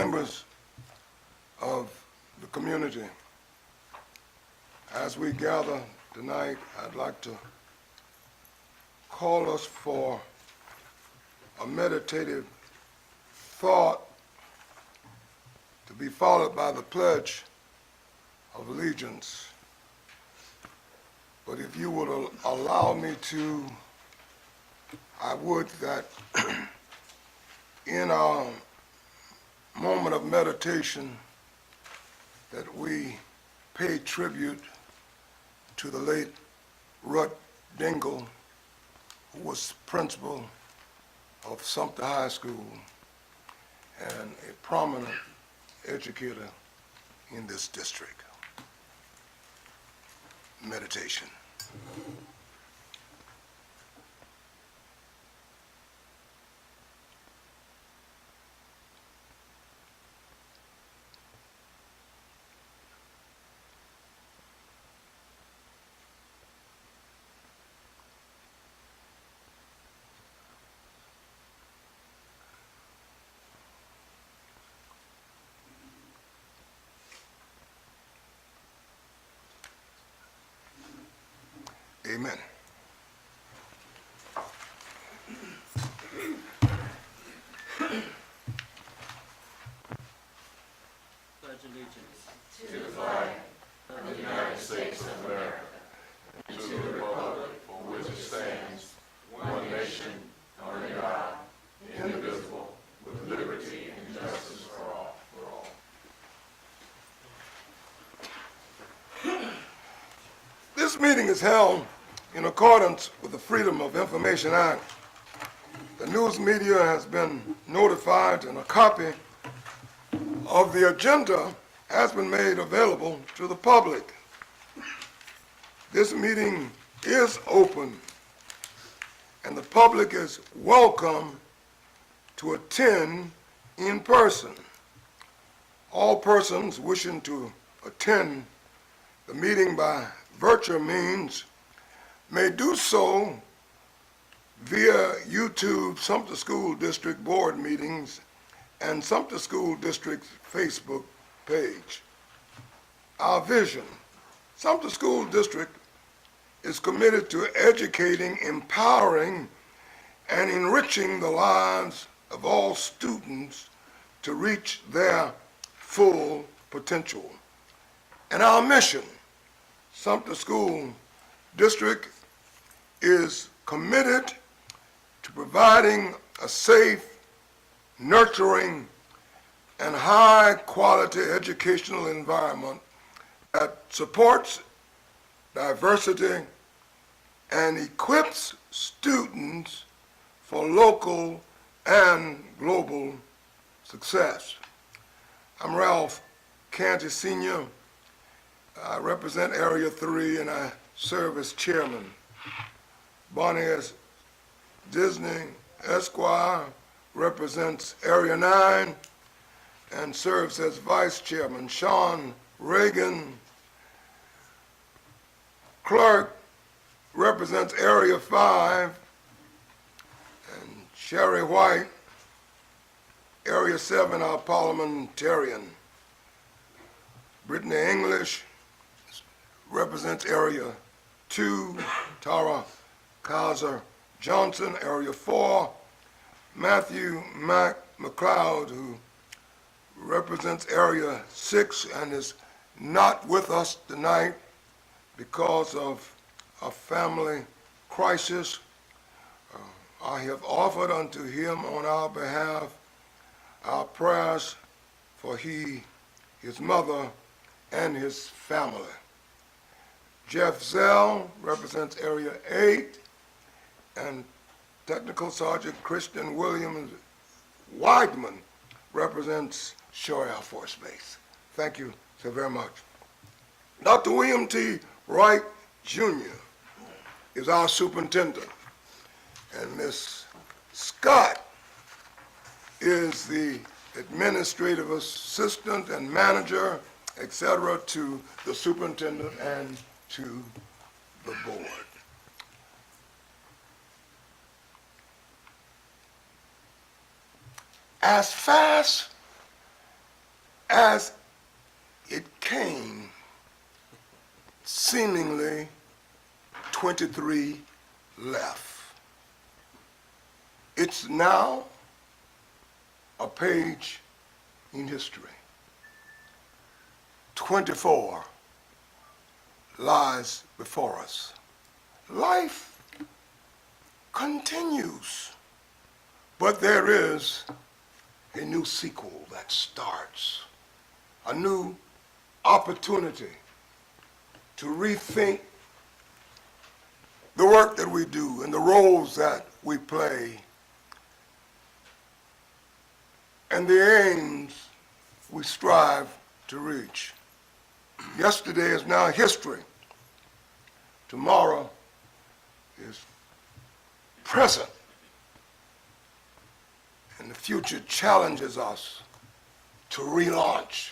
members of the community, as we gather tonight, I'd like to call us for a meditative thought to be followed by the Pledge of Allegiance. But if you would allow me to, I would that in our moment of meditation that we pay tribute to the late Rut Dingle, who was principal of Sumter High School and a prominent educator in this district. Meditation. Amen. Pledge allegiance to the flag of the United States of America, and to the republic for which it stands, one nation, under God, indivisible, with liberty and justice for all. This meeting is held in accordance with the Freedom of Information Act. The news media has been notified and a copy of the agenda has been made available to the public. This meeting is open and the public is welcome to attend in person. All persons wishing to attend the meeting by virtual means may do so via YouTube Sumter School District Board meetings and Sumter School District's Facebook page. Our vision: Sumter School District is committed to educating, empowering, and enriching the lives of all students to reach their full potential. And our mission: Sumter School District is committed to providing a safe, nurturing, and high-quality educational environment that supports diversity and equips students for local and global success. I'm Ralph Canty, Sr. I represent Area 3 and I serve as chairman. Bonnie S. Disney, Esquire, represents Area 9 and serves as vice chairman. Sean Reagan, clerk, represents Area 5, and Sherry White, Area 7, our parliamentarian. Brittany English represents Area 2, Tara Kaiser Johnson, Area 4, Matthew McLeod, who represents Area 6 and is not with us tonight because of a family crisis. I have offered unto him on our behalf our prayers for his mother, and his family. Jeff Zell represents Area 8, and Technical Sergeant Christian Williams Weidman represents Shore Air Force Base. Thank you so very much. Dr. William T. Wright, Jr. is our superintendent, and Ms. Scott is the administrative assistant and manager, etc., to the superintendent and to the board. As fast as it came, seemingly 23 left. It's now a page in history. 24 lies before us. Life continues, but there is a new sequel that starts, a new opportunity to rethink the work that we do and the roles that we play and the aims we strive to reach. Yesterday is now history. Tomorrow is present. And the future challenges us to relaunch,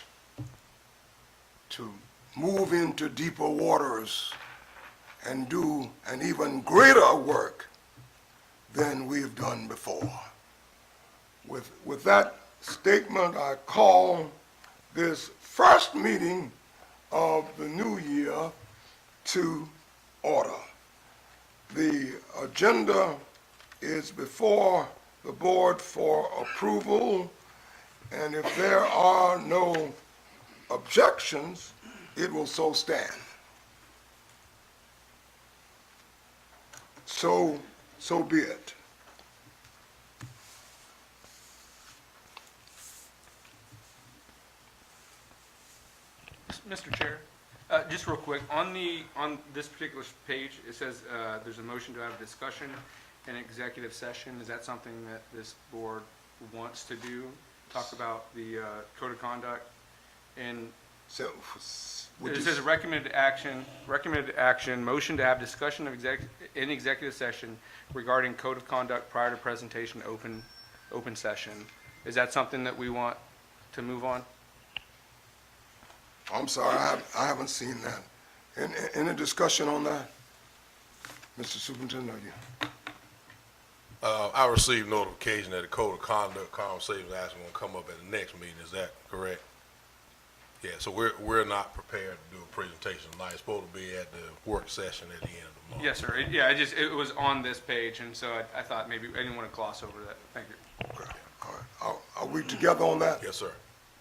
to move into deeper waters and do an even greater work than we've done before. With that statement, I call this first meeting of the new year to order. The agenda is before the board for approval, and if there are no objections, it will so stand. So be it. Mr. Chair, just real quick, on this particular page, it says there's a motion to have a discussion in executive session. Is that something that this board wants to do? Talk about the code of conduct? And So, it says recommended action, motion to have discussion of in executive session regarding code of conduct prior to presentation open session. Is that something that we want to move on? I'm sorry, I haven't seen that. Any discussion on that? Mr. Superintendent, are you? I received notification that the code of conduct conversation is actually going to come up at the next meeting. Is that correct? Yeah, so we're not prepared to do a presentation tonight. It's supposed to be at the work session at the end of the month. Yes, sir. It was on this page, and so I thought maybe I didn't want to gloss over that. Thank you. Okay, all right. Are we together on that? Yes, sir.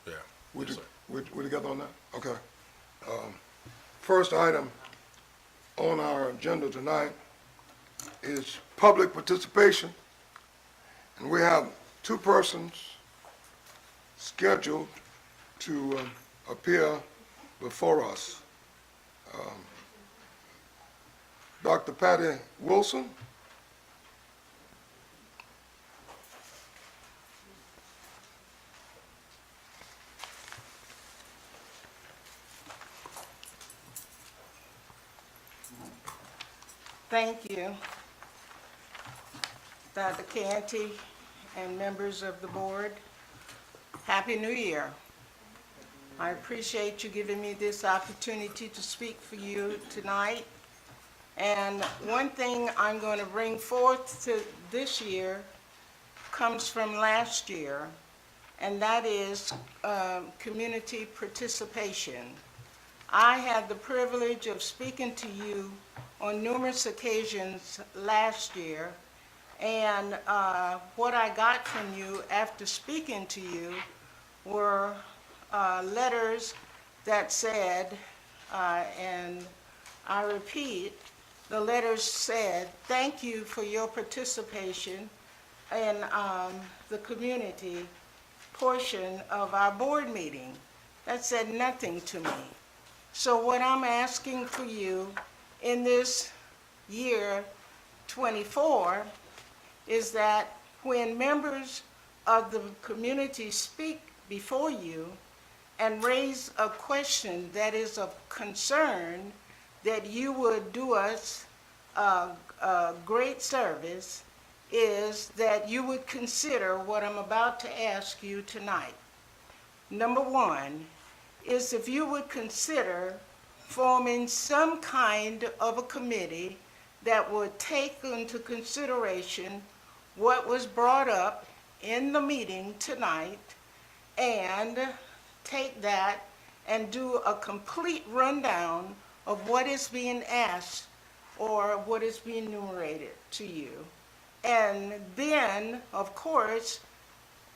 Yeah. Yes, sir. We're together on that? Okay. First item on our agenda tonight is public participation. And we have two persons scheduled to appear before us. Dr. Patty Wilson. Thank you, Dr. Canty and members of the board. Happy New Year. I appreciate you giving me this opportunity to speak for you tonight. And one thing I'm going to bring forth to this year comes from last year, and that is community participation. I had the privilege of speaking to you on numerous occasions last year, and what I got from you after speaking to you were letters that said, and I repeat, the letters said, thank you for your participation in the community portion of our board meeting. That said nothing to me. So what I'm asking for you in this year 24 is that when members of the community speak before you and raise a question that is of concern, that you would do us a great service, is that you would consider what I'm about to ask you tonight. Number one is if you would consider forming some kind of a committee that would take into consideration what was brought up in the meeting tonight and take that and do a complete rundown of what is being asked or what is being enumerated to you. And then, of course,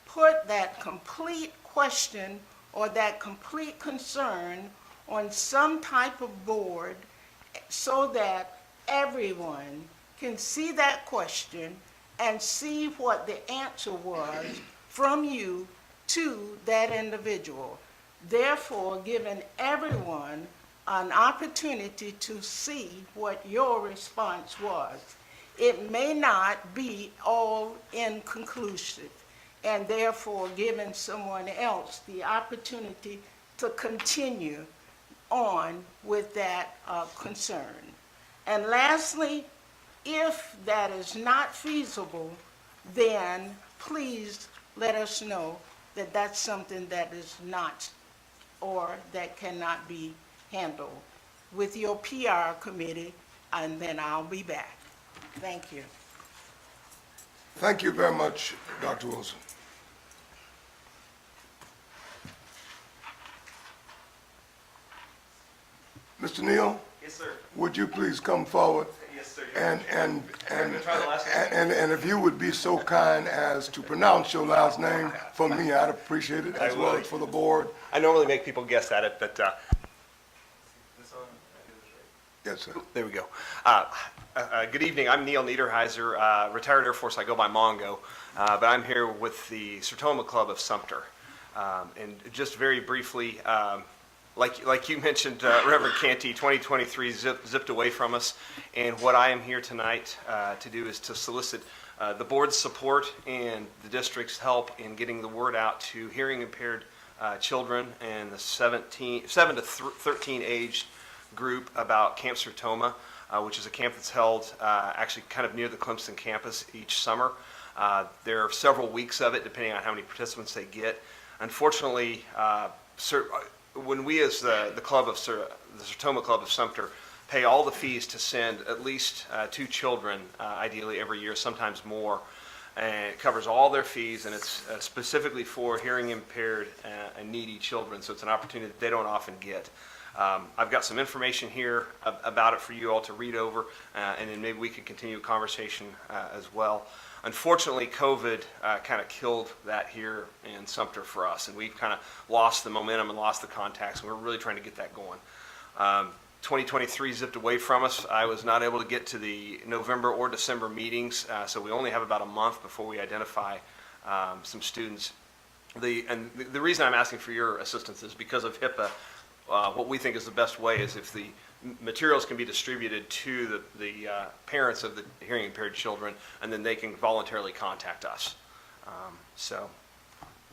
put that complete question or that complete concern on some type of board so that everyone can see that question and see what the answer was from you to that individual. Therefore, giving everyone an opportunity to see what your response was. It may not be all inconclusive, and therefore giving someone else the opportunity to continue on with that concern. And lastly, if that is not feasible, then please let us know that that's something that is not or that cannot be handled with your PR committee, and then I'll be back. Thank you. Thank you very much, Dr. Wilson. Mr. Neal, Yes, sir. would you please come forward? Yes, sir. And if you would be so kind as to pronounce your last name for me, I'd appreciate it, as well as for the board. I normally make people guess at it, but Yes, sir. there we go. Good evening. I'm Neil Niederheiser, retired Air Force. I go by Mongo, but I'm here with the Sertoma Club of Sumter. And just very briefly, like you mentioned, Reverend Canty, 2023 zipped away from us, and what I am here tonight to do is to solicit the board's support and the district's help in getting the word out to hearing impaired children and the 7 to 13 age group about Camp Sertoma, which is a camp that's held actually kind of near the Clemson campus each summer. There are several weeks of it, depending on how many participants they get. Unfortunately, when we as the Sertoma Club of Sumter pay all the fees to send at least 2 children, ideally every year, sometimes more, and it covers all their fees, and it's specifically for hearing impaired and needy children, so it's an opportunity that they don't often get. I've got some information here about it for you all to read over, and then maybe we could continue a conversation as well. Unfortunately, COVID kind of killed that here in Sumter for us, and we've kind of lost the momentum and lost the contacts, and we're really trying to get that going. 2023 zipped away from us. I was not able to get to the November or December meetings, so we only have about a month before we identify some students. The reason I'm asking for your assistance is because of HIPAA. What we think is the best way is if the materials can be distributed to the parents of the hearing impaired children, and then they can voluntarily contact us. So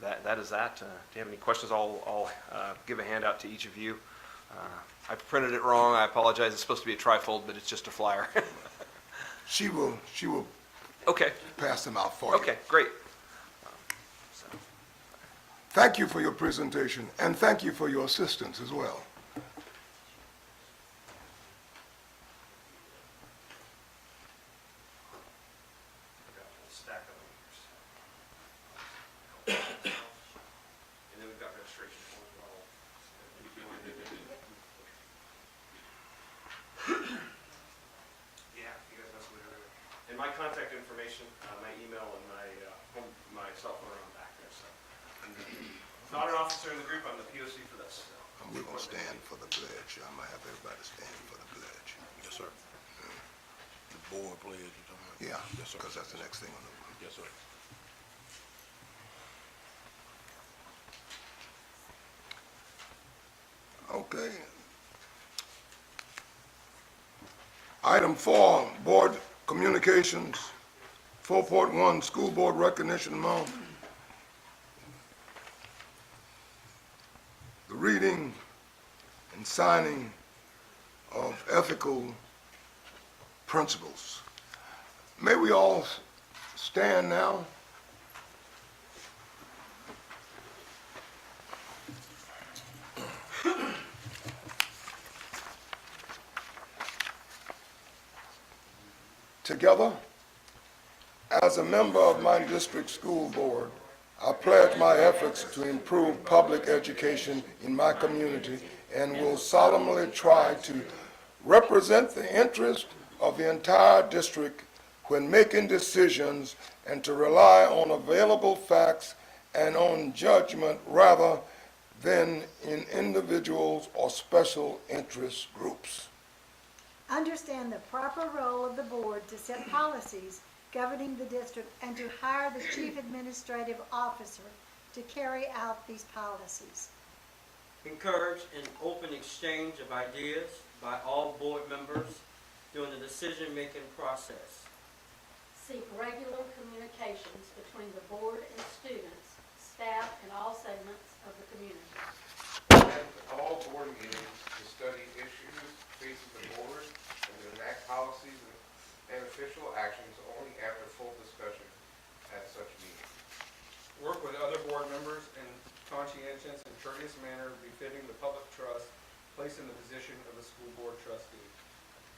that is that. Do you have any questions? I'll give a handout to each of you. I printed it wrong. I apologize. It's supposed to be a trifold, but it's just a flyer. She will Okay. pass them out for you. Okay, great. Thank you for your presentation, and thank you for your assistance as well. And then we've got registration forms as well. Yeah, you guys must have. And my contact information, my email and my cell phone are on back there, so. Not an officer in the group, I'm the POC for this. So. We're going to stand for the pledge. I'm going to have everybody stand for the pledge. Yes, sir. The board pledge, you're talking about? Yeah, Yes, sir. because that's the next thing on the. Yes, sir. Okay. Item 4, Board Communications, 4.1, School Board Recognition Month. The reading and signing of ethical principles. May we all stand now? Together, as a member of my district school board, I pledge my efforts to improve public education in my community and will solemnly try to represent the interest of the entire district when making decisions and to rely on available facts and on judgment rather than in individuals or special interest groups. Understand the proper role of the board to set policies governing the district and to hire the chief administrative officer to carry out these policies. Encourage an open exchange of ideas by all board members during the decision-making process. Seek regular communications between the board and students, staff, and all segments of the community. Attend all board meetings to study issues facing the board and to enact policies and official actions only after full discussion at such meetings. Work with other board members in conscientious and courteous manner befitting the public trust placed in the position of a school board trustee.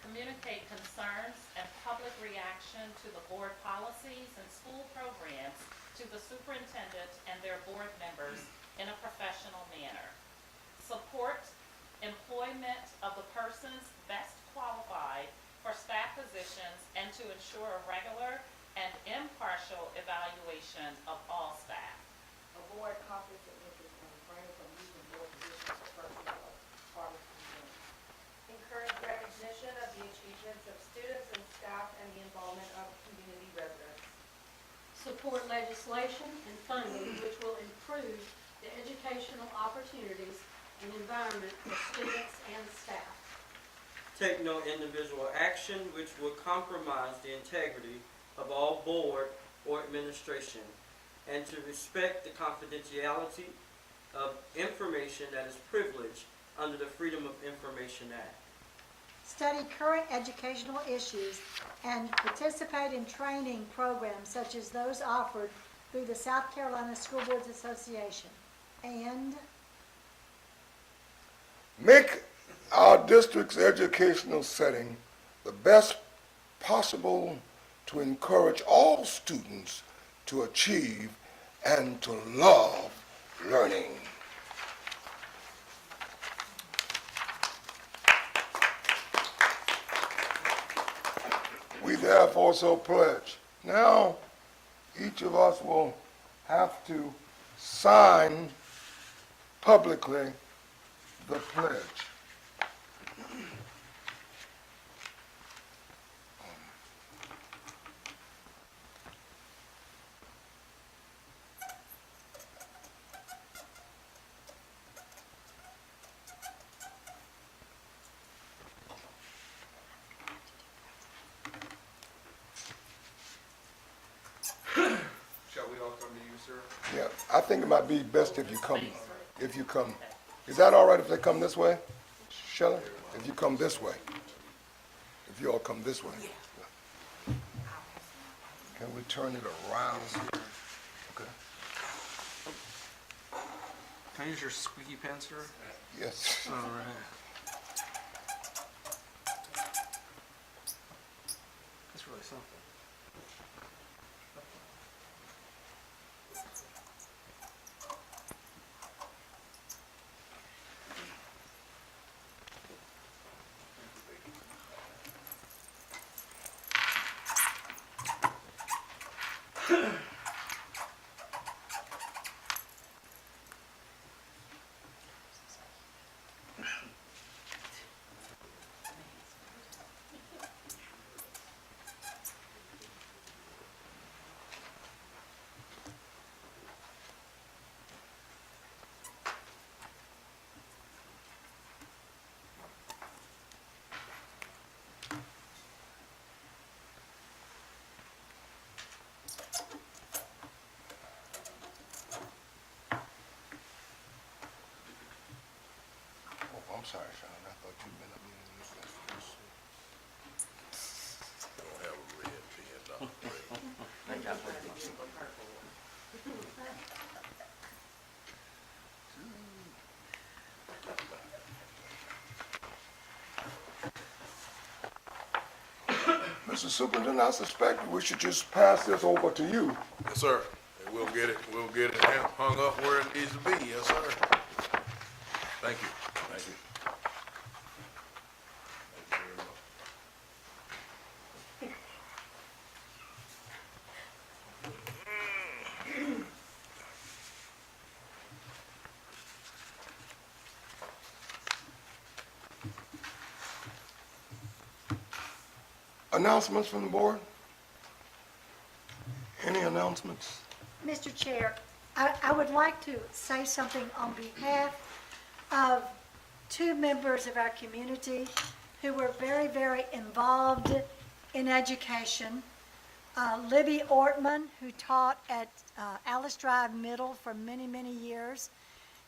Communicate concerns and public reaction to the board policies and school programs to the superintendent and their board members in a professional manner. Support employment of the persons best qualified for staff positions and to ensure a regular and impartial evaluation of all staff. Avoid conflicts of interest and refrain from using board positions for personal or party gain. Encourage recognition of the achievements of students and staff and the involvement of community residents. Support legislation and funding which will improve the educational opportunities and environment for students and staff. Take no individual action which would compromise the integrity of all board or administration, and to respect the confidentiality of information that is privileged under the Freedom of Information Act. Study current educational issues and participate in training programs such as those offered through the South Carolina School Boards Association. And Make our district's educational setting the best possible to encourage all students to achieve and to love learning. We therefore so pledge. Now, each of us will have to sign publicly the pledge. Shall we all come to you, sir? Yeah, I think it might be best if you come. If you come, is that all right if they come this way, Shelley? If you come this way, if you all come this way. Can we turn it around? Okay. Can I use your squeaky pen, sir? Yes. All right. That's really something. Oh, I'm sorry, Sean. I thought you'd been up here. Don't have a red pen, Dr. Ray. Mr. Superintendent, I suspect we should just pass this over to you. Yes, sir. We'll get it hung up where it needs to be, yes, sir. Thank you, thank you. Thank you very much. Announcements from the board? Any announcements? Mr. Chair, I would like to say something on behalf of two members of our community who were very, very involved in education. Libby Ortman, who taught at Alice Drive Middle for many, many years,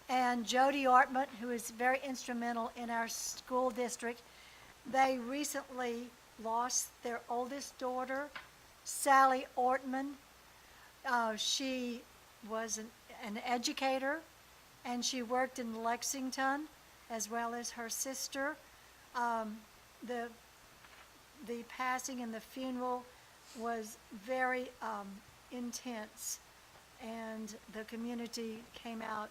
and Jody Ortman, who is very instrumental in our school district. They recently lost their oldest daughter, Sally Ortman. She was an educator, and she worked in Lexington, as well as her sister. The passing and the funeral was very intense, and the community came out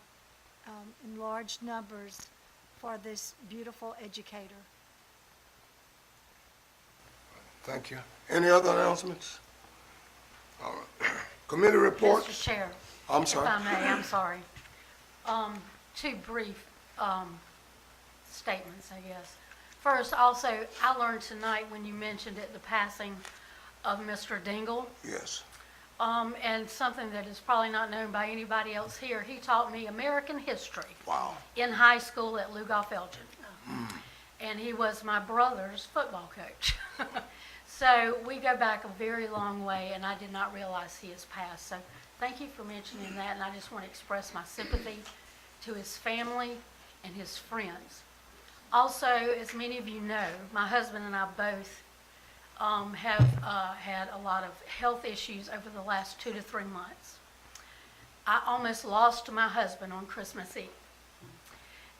in large numbers for this beautiful educator. Thank you. Any other announcements? All right. Committee reports? Mr. Chair. I'm sorry. If I may, I'm sorry. Two brief statements, I guess. First, also, I learned tonight when you mentioned it, the passing of Mr. Dingle, Yes. and something that is probably not known by anybody else here. He taught me American history Wow. in high school at Lugoff Elgin. And he was my brother's football coach. So we go back a very long way, and I did not realize he has passed. So thank you for mentioning that, and I just want to express my sympathy to his family and his friends. Also, as many of you know, my husband and I both have had a lot of health issues over the last 2 to 3 months. I almost lost my husband on Christmas Eve,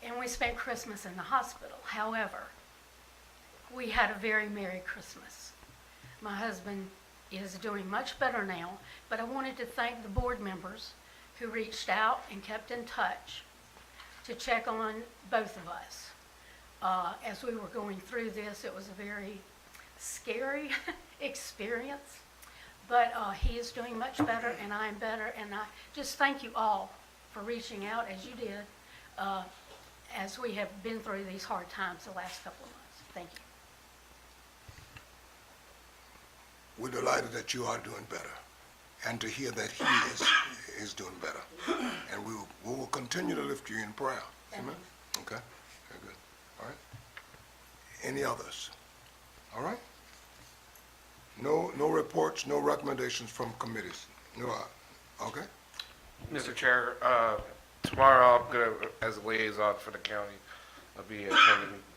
and we spent Christmas in the hospital. However, we had a very Merry Christmas. My husband is doing much better now, but I wanted to thank the board members who reached out and kept in touch to check on both of us. As we were going through this, it was a very scary experience, but he is doing much better, and I am better, and I just thank you all for reaching out as you did as we have been through these hard times the last couple of months. Thank you. We're delighted that you are doing better, and to hear that he is doing better. And we will continue to lift you in prayer. Amen? Okay, very good. All right. Any others? All right. No reports, no recommendations from committees. No, okay. Mr. Chair, tomorrow I'm going to, as a liaison for the county, I'll be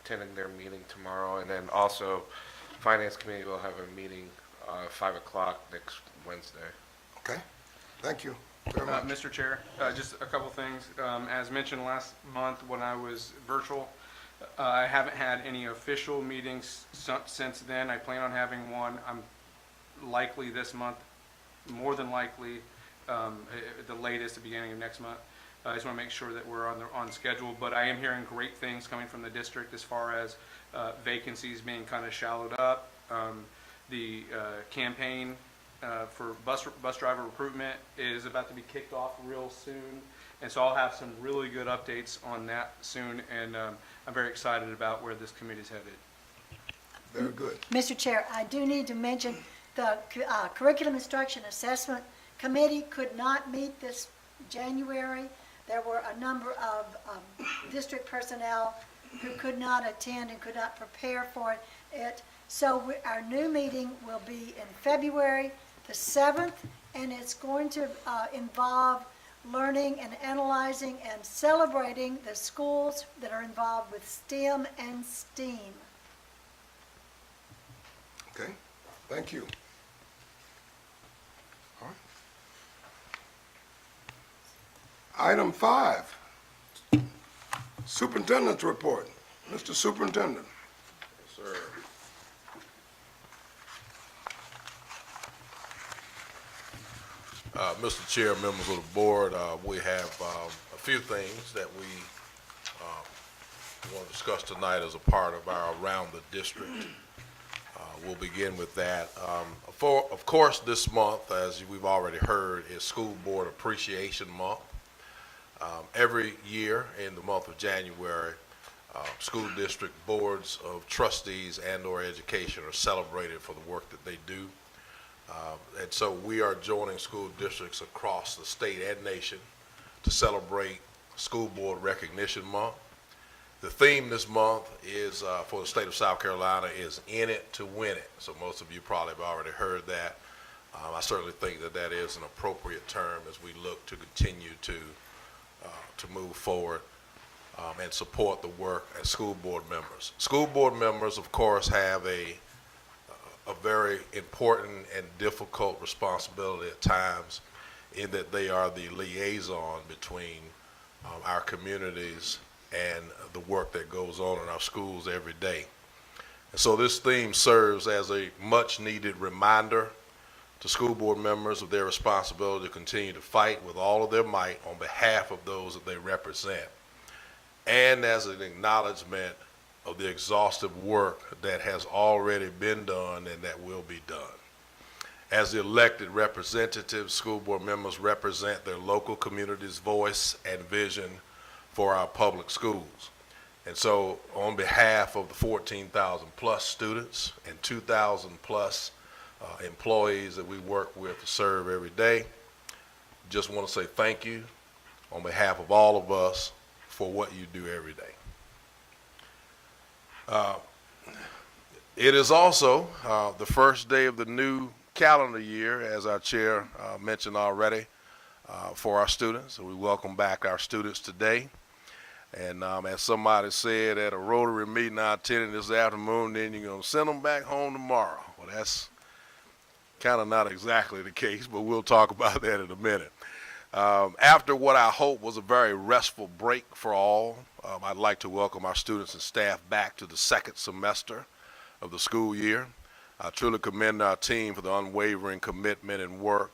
attending their meeting tomorrow, and then also Finance Committee will have a meeting 5 o'clock next Wednesday. Okay, thank you very much. Mr. Chair, just a couple things. As mentioned last month when I was virtual, I haven't had any official meetings since then. I plan on having one. I'm likely this month, more than likely, the latest, the beginning of next month. I just want to make sure that we're on schedule, but I am hearing great things coming from the district as far as vacancies being kind of shallowed up. The campaign for bus driver recruitment is about to be kicked off real soon, and so I'll have some really good updates on that soon, and I'm very excited about where this committee is headed. Very good. Mr. Chair, I do need to mention the Curriculum Instruction Assessment Committee could not meet this January. There were a number of district personnel who could not attend and could not prepare for it. So our new meeting will be in February the 7th, and it's going to involve learning and analyzing and celebrating the schools that are involved with STEM and STEAM. Okay, thank you. All right. Item 5, Superintendent's report. Mr. Superintendent. Yes, sir. Mr. Chair, members of the board, we have a few things that we want to discuss tonight as a part of our Around the District. We'll begin with that. Of course, this month, as we've already heard, is School Board Appreciation Month. Every year in the month of January, school district boards of trustees and/or education are celebrated for the work that they do. And so we are joining school districts across the state and nation to celebrate School Board Recognition Month. The theme this month is, for the state of South Carolina, is "In It to Win It." So most of you probably have already heard that. I certainly think that that is an appropriate term as we look to continue to move forward and support the work as school board members. School board members, of course, have a very important and difficult responsibility at times, in that they are the liaison between our communities and the work that goes on in our schools every day. And so this theme serves as a much needed reminder to school board members of their responsibility to continue to fight with all of their might on behalf of those that they represent, and as an acknowledgement of the exhaustive work that has already been done and that will be done. As the elected representatives, school board members represent their local community's voice and vision for our public schools. And so on behalf of the 14,000 plus students and 2,000 plus employees that we work with to serve every day, just want to say thank you on behalf of all of us for what you do every day. It is also the first day of the new calendar year, as our chair mentioned already, for our students. So we welcome back our students today. And as somebody said at a Rotary meeting I attended this afternoon, then you're going to send them back home tomorrow. Well, that's kind of not exactly the case, but we'll talk about that in a minute. After what I hope was a very restful break for all, I'd like to welcome our students and staff back to the second semester of the school year. I truly commend our team for the unwavering commitment and work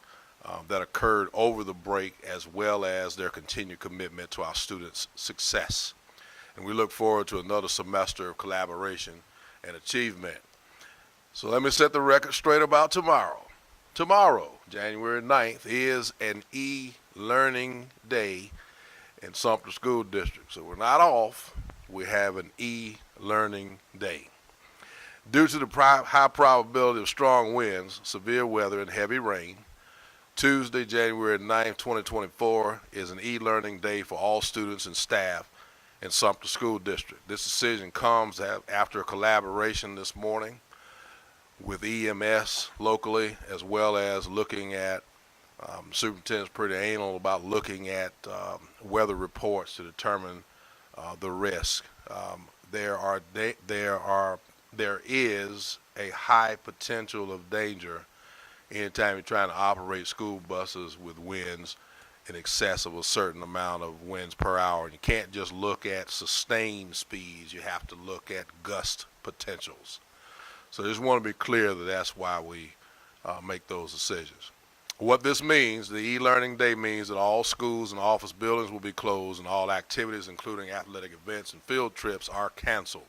that occurred over the break, as well as their continued commitment to our students' success. And we look forward to another semester of collaboration and achievement. So let me set the record straight about tomorrow. Tomorrow, January 9th, is an e-learning day in Sumter School District. So we're not off, we have an e-learning day. Due to the high probability of strong winds, severe weather, and heavy rain, Tuesday, January 9th, 2024 is an e-learning day for all students and staff in Sumter School District. This decision comes after a collaboration this morning with EMS locally, as well as looking at, superintendent's pretty anal about looking at weather reports to determine the risk. There is a high potential of danger anytime you're trying to operate school buses with winds in excess of a certain amount of winds per hour. And you can't just look at sustained speeds, you have to look at gust potentials. So I just want to be clear that that's why we make those decisions. What this means, the e-learning day means that all schools and office buildings will be closed and all activities, including athletic events and field trips, are canceled.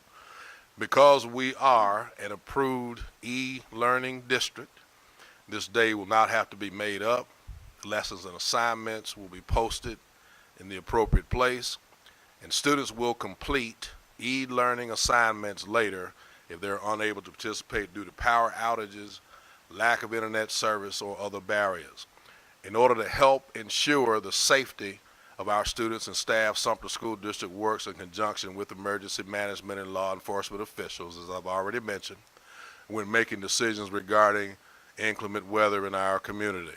Because we are an approved e-learning district, this day will not have to be made up. Lessons and assignments will be posted in the appropriate place, and students will complete e-learning assignments later if they're unable to participate due to power outages, lack of internet service, or other barriers. In order to help ensure the safety of our students and staff, Sumter School District works in conjunction with emergency management and law enforcement officials, as I've already mentioned, when making decisions regarding inclement weather in our community.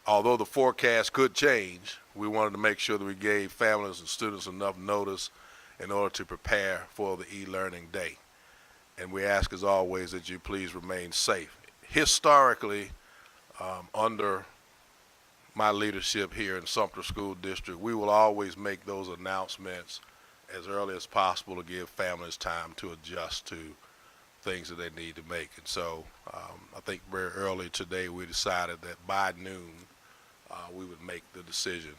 Although the forecast could change, we wanted to make sure that we gave families and students enough notice in order to prepare for the e-learning day. And we ask, as always, that you please remain safe. Historically, under my leadership here in Sumter School District, we will always make those announcements as early as possible to give families time to adjust to things that they need to make. And so I think very early today we decided that by noon we would make the decision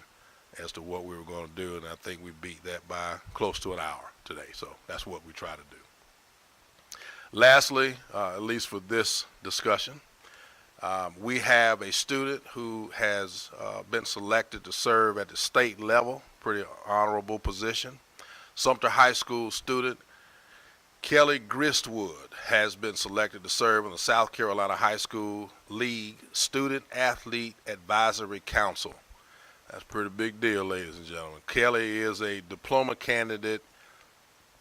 as to what we were going to do, and I think we beat that by close to an hour today. So that's what we try to do. Lastly, at least for this discussion, we have a student who has been selected to serve at the state level, pretty honorable position. Sumter High School student Kelly Gristwood has been selected to serve on the South Carolina High School League Student Athlete Advisory Council. That's a pretty big deal, ladies and gentlemen. Kelly is a diploma candidate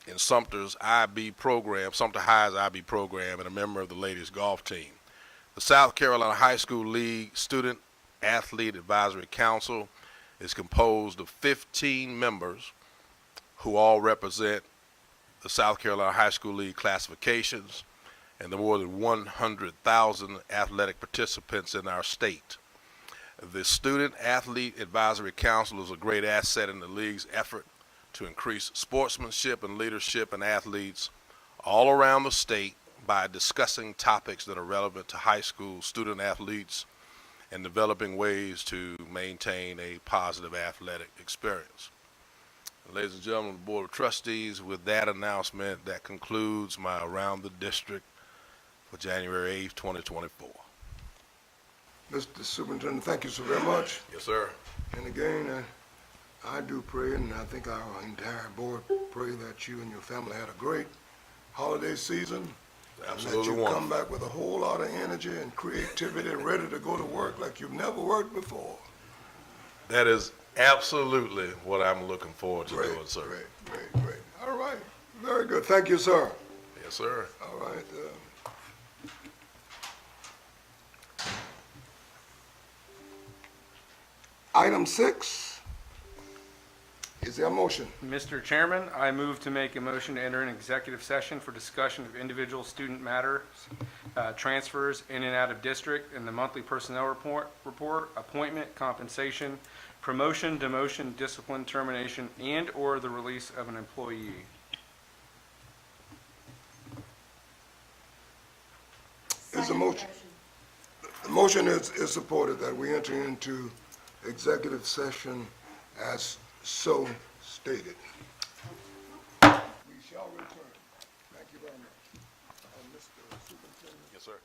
in Sumter's IB program, Sumter High's IB program, and a member of the ladies golf team. The South Carolina High School League Student Athlete Advisory Council is composed of 15 members who all represent the South Carolina High School League classifications and the more than 100,000 athletic participants in our state. The Student Athlete Advisory Council is a great asset in the league's effort to increase sportsmanship and leadership in athletes all around the state by discussing topics that are relevant to high school student athletes and developing ways to maintain a positive athletic experience. Ladies and gentlemen of the Board of Trustees, with that announcement, that concludes my Around the District for January 8th, 2024. Mr. Superintendent, thank you so very much. Yes, sir. And again, I do pray, and I think our entire board pray that you and your family had a great holiday season. Absolutely And that you wonderful. come back with a whole lot of energy and creativity and ready to go to work like you've never worked before. That is absolutely what I'm looking forward to doing, sir. Great. All right, very good. Thank you, sir. Yes, sir. All right. Item 6, is there a motion? Mr. Chairman, I move to make a motion to enter an executive session for discussion of individual student matters, transfers in and out of district, and the monthly personnel report, appointment, compensation, promotion, demotion, discipline, termination, and/or the release of an employee. Is the motion? The motion is supported that we enter into executive session as so stated. We shall return. Thank you very much. Mr. Superintendent. Yes, sir.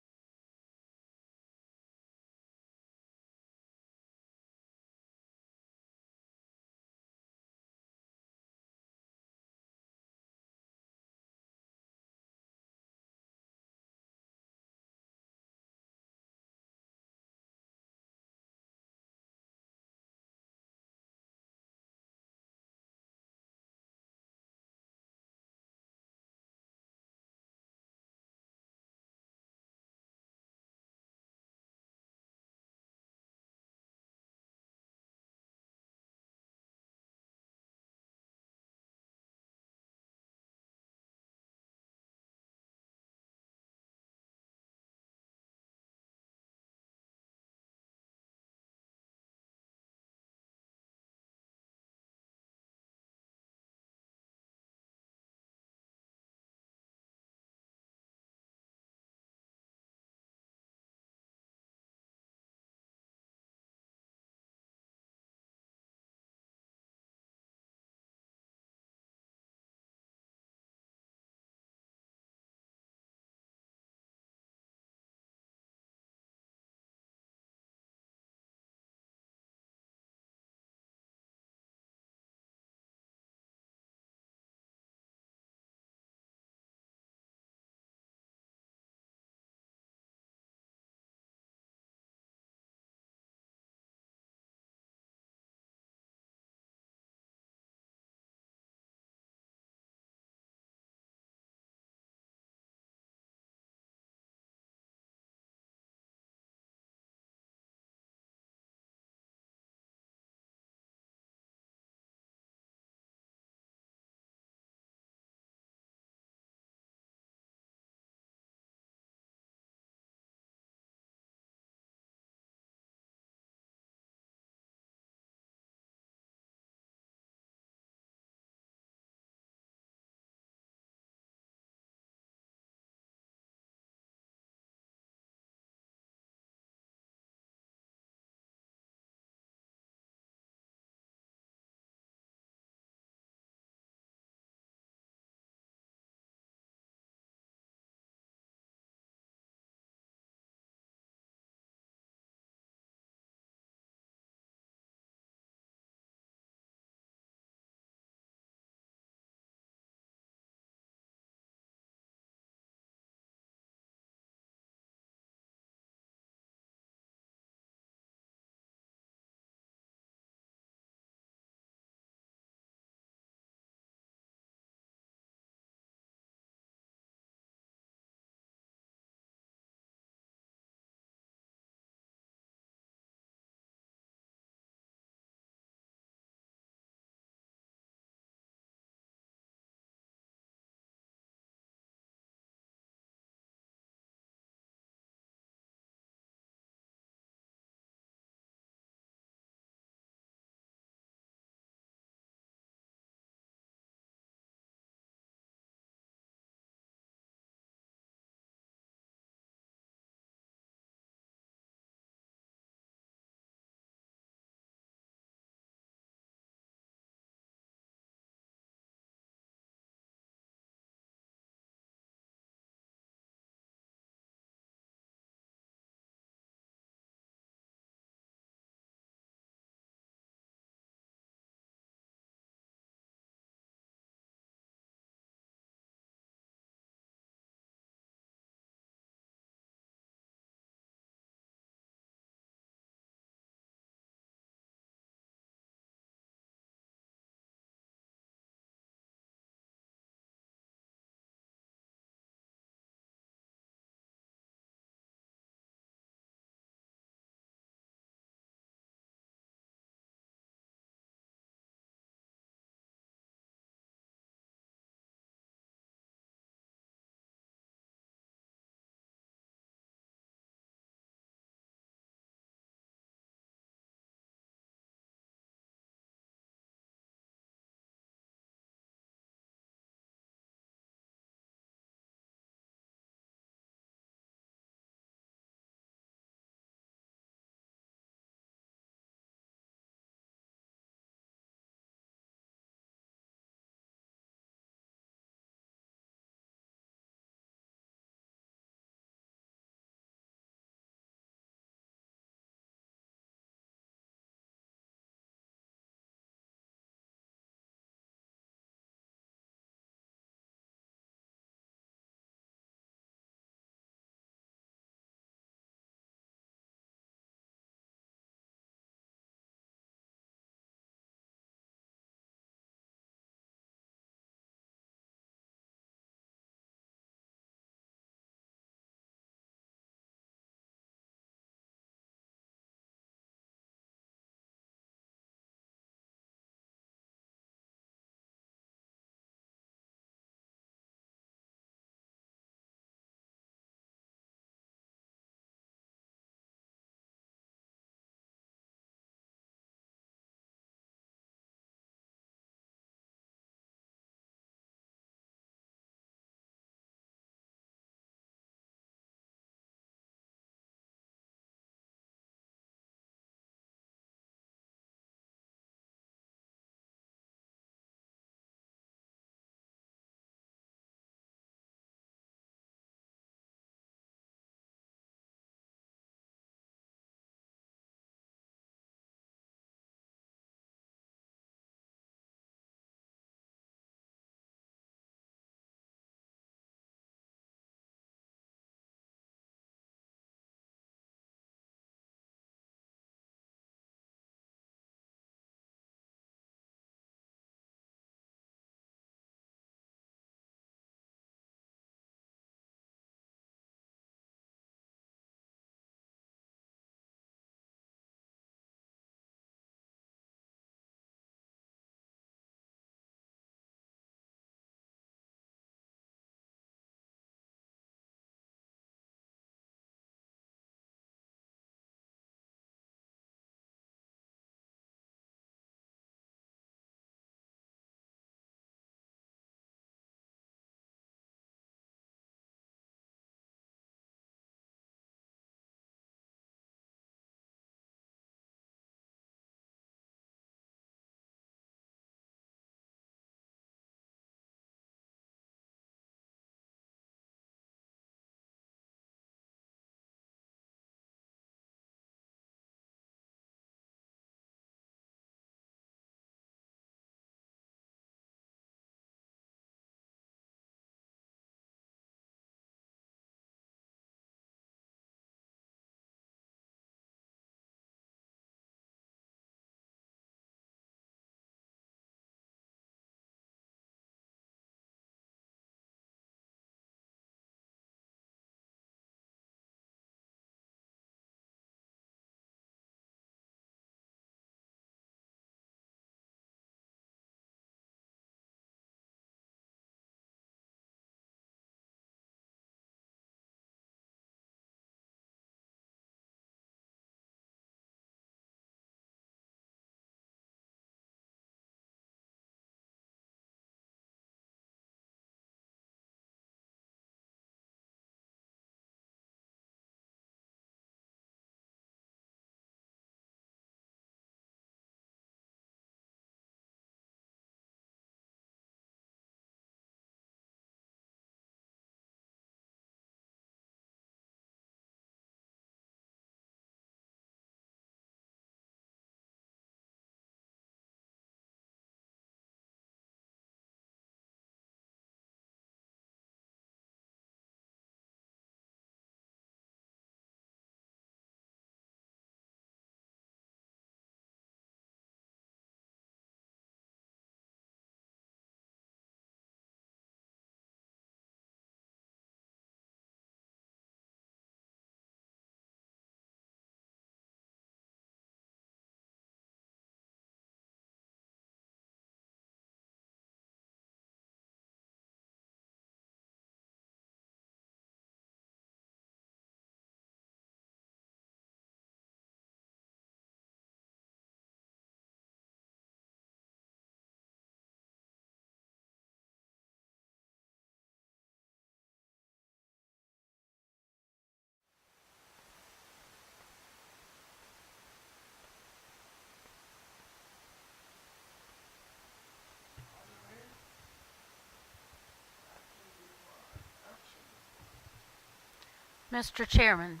Mr. Chairman,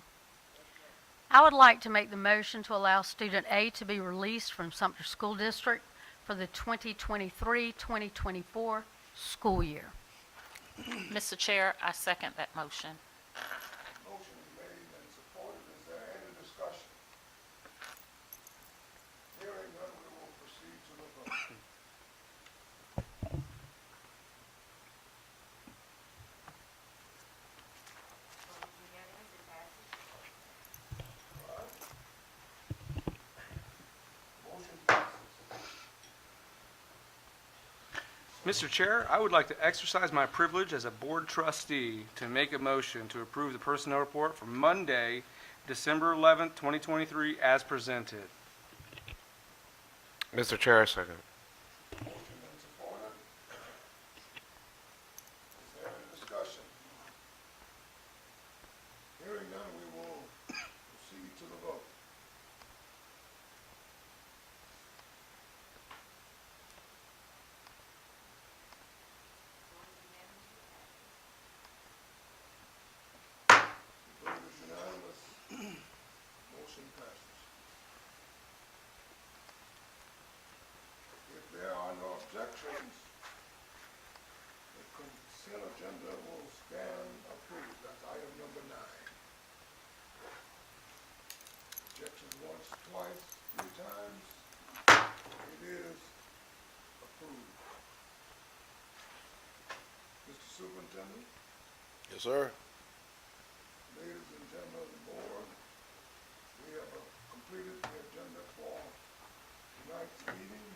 I would like to make the motion to allow student A to be released from Sumter School District for the 2023-2024 school year. Mr. Chair, I second that motion. Motion is made and supported. Is there any discussion? Hearing none, we will proceed to the vote. Motion passes. Mr. Chair, I would like to exercise my privilege as a board trustee to make a motion to approve the personnel report for Monday, December 11th, 2023, as presented. Mr. Chair, I second. Motion and supported. Is there any discussion? Hearing none, we will proceed to the vote. The vote is unanimous. Motion passes. If there are no objections, the consent agenda will stand approved. That's item number 9. Objections once, twice, 3 times. It is approved. Mr. Superintendent, Yes, sir. ladies and gentlemen of the board, we have completed the agenda for tonight's meeting.